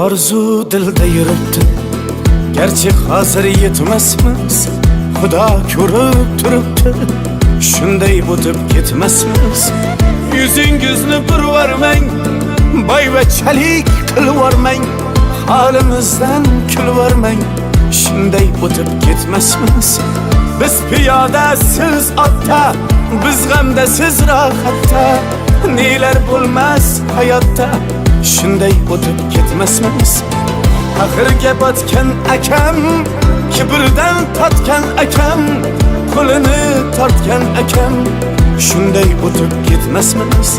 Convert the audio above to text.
orzu dilda yuribdi, gerçi hozir yetmasmiz. Xudo ko'rib turibdi, shunday o'tib ketmasmiz. Yuzingizni burvarmang, boyvachalik qilvormang, holimizdan kulvormang, shunday o'tib ketmasmiz. Biz piyoda, siz otda, biz g'amda, siz rohatda, nelar bo'lmas hayotda, shunday o'tib ketmasmiz. Axirga botgan akam, kibrdan totgan akam, qo'lini tortgan akam, shunday o'tib ketmasmiz.